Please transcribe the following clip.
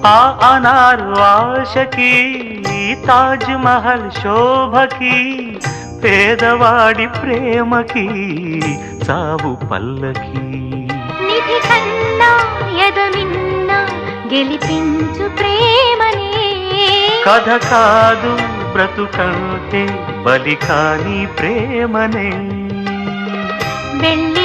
ఆ అనారు ఆశకి తాజ్ మహల్ శోభకి పేదవాడి ప్రేమకి సావు పల్లకి నిధి కన్నా ఎదమిన్న గెలిపించు ప్రేమనే కథ కాదు బ్రతుకంటే బలి కాని ప్రేమనే వెళ్ళి